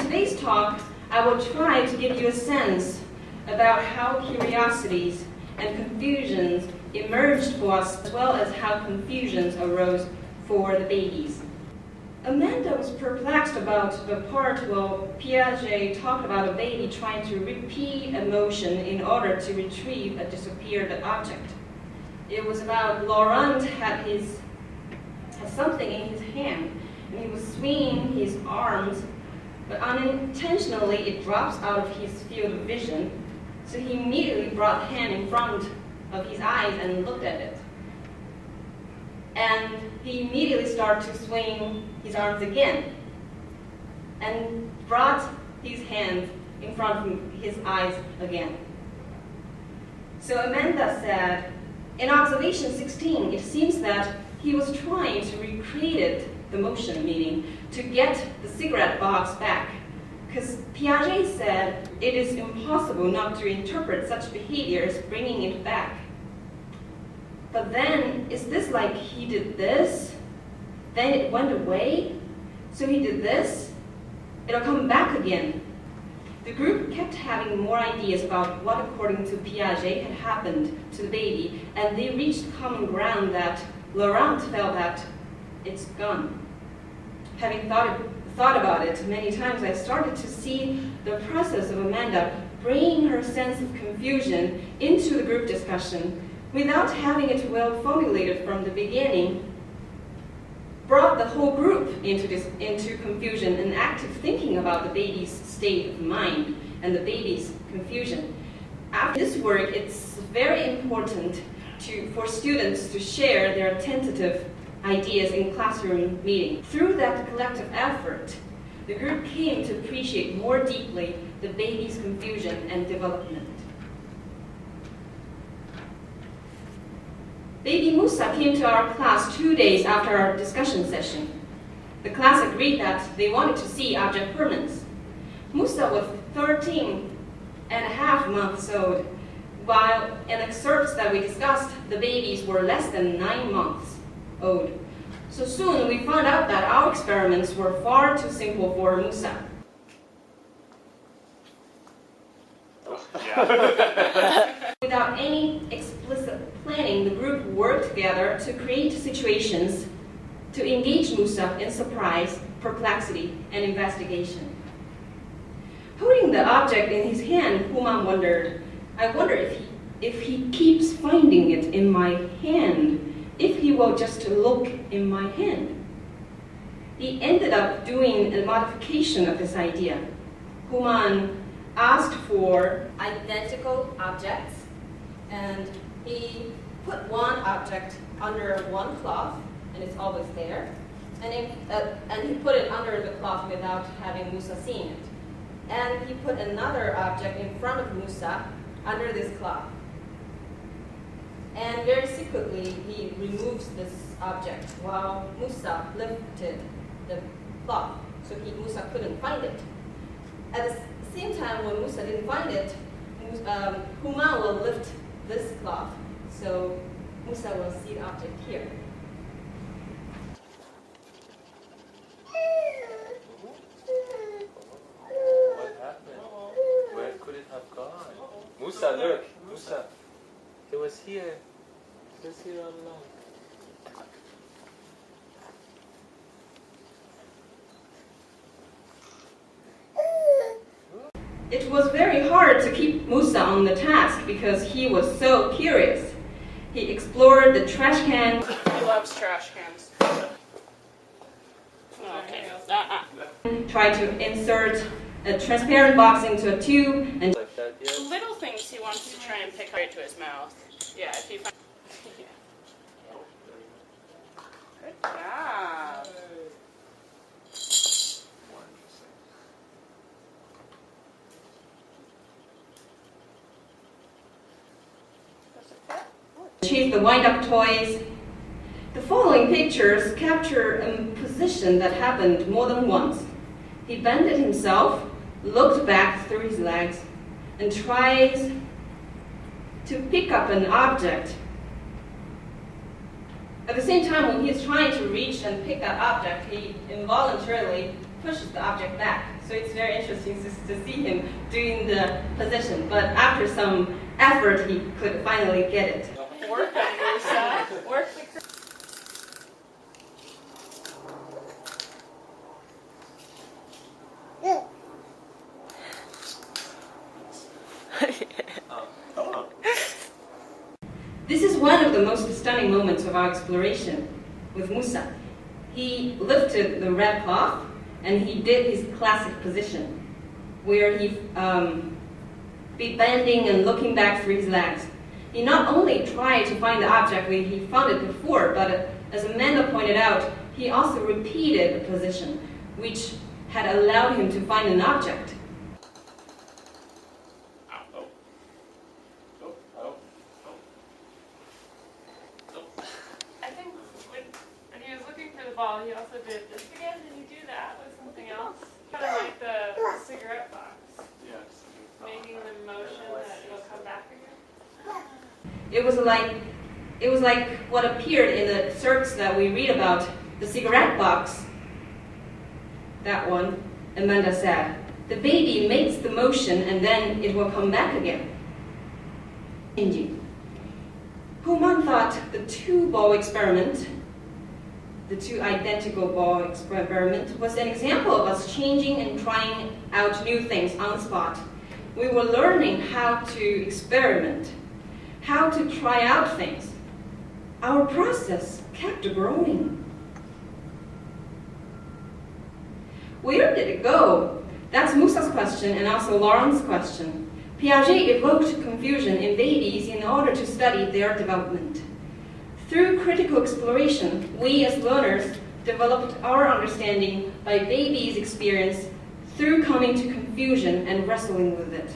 today's talk, I will try to give you a sense about how curiosities and confusions emerged for us, as well as how confusions arose for the babies. Amanda was perplexed about the part where Piaget talked about a baby trying to repeat a motion in order to retrieve a disappeared object. It was about Laurent had something in his hand, and he was swinging his arms, but unintentionally it drops out of his field of vision, so he immediately brought the hand in front of his eyes and looked at it. And he immediately started to swing his arms again and brought his hand in front of his eyes again. So Amanda said, in observation 16, it seems that he was trying to recreate the motion, meaning to get the cigarette box back. Because Piaget said it is impossible not to interpret such behavior as bringing it back. But then, is this like he did this, then it went away, so he did this, it'll come back again? The group kept having more ideas about what, according to Piaget, had happened to the baby, and they reached common ground that Laurent felt that it's gone. Having thought about it many times, I started to see the process of Amanda bringing her sense of confusion into the group discussion without having it well formulated from the beginning, brought the whole group into confusion and active thinking about the baby's state of mind and the baby's confusion. After this work, it's very important for students to share their tentative ideas in classroom meeting. Through that collective effort, the group came to appreciate more deeply the baby's confusion and development. Baby Mousa came to our class 2 days after our discussion session. The class agreed that they wanted to see object permanence. Mousa was 13 and a half months old, while in excerpts that we discussed, the babies were less than 9 months old. So soon we found out that our experiments were far too simple for Mousa. Without any explicit planning, the group worked together to create situations to engage Mousa in surprise, perplexity, and investigation. Holding the object in his hand, Human wondered, I wonder if he keeps finding it in my hand, if he will just look in my hand. He ended up doing a modification of this idea. Human asked for identical objects, and he put one object under one cloth, and it's always there, and he put it under the cloth without having Mousa seeing it. And he put another object in front of Mousa under this cloth. And very secretly, he removes this object while Mousa lifted the cloth, so Mousa couldn't find it. At the same time, when Mousa didn't find it, Human will lift this cloth, so Mousa will see the object here. What happened? Where could it have gone? Mousa, look! Mousa! It was here. It was here all along. It was very hard to keep Mousa on the task because he was so curious. He explored the trash can. He loves trash cans. Okay. Tried to insert a transparent box into a tube and Like that, yeah? Little things he wants to try and pick right to his mouth. Yeah, if he finds. Yeah. Good job. retrieve the wind-up toys. The following pictures capture a position that happened more than once. He bended himself, looked back through his legs, and tries to pick up an object. At the same time, when he is trying to reach and pick that object, he involuntarily pushes the object back. So it's very interesting to see him doing the position. But after some effort, he could finally get it. Work on Mousa. Work the This is one of the most stunning moments of our exploration with Mousa. He lifted the red cloth and he did his classic position, where he be bending and looking back through his legs. He not only tried to find the object where he found it before, but as Amanda pointed out, he also repeated the position, which had allowed him to find an object. I think when he was looking for the ball, he also did this again. Did he do that with something else? Kind of like the cigarette box. Yes. Making the motion that it'll come back again. It was like what appeared in the search that we read about, the cigarette box. That one, Amanda said. The baby makes the motion and then it will come back again. Human thought the two-ball experiment, the two identical ball experiment, was an example of us changing and trying out new things on the spot. We were learning how to experiment, how to try out things. Our process kept growing. Where did it go? That's Mousa's question and also Lauren's question. Piaget evoked confusion in babies in order to study their development. Through critical exploration, we as learners developed our understanding by babies' experience through coming to confusion and wrestling with it.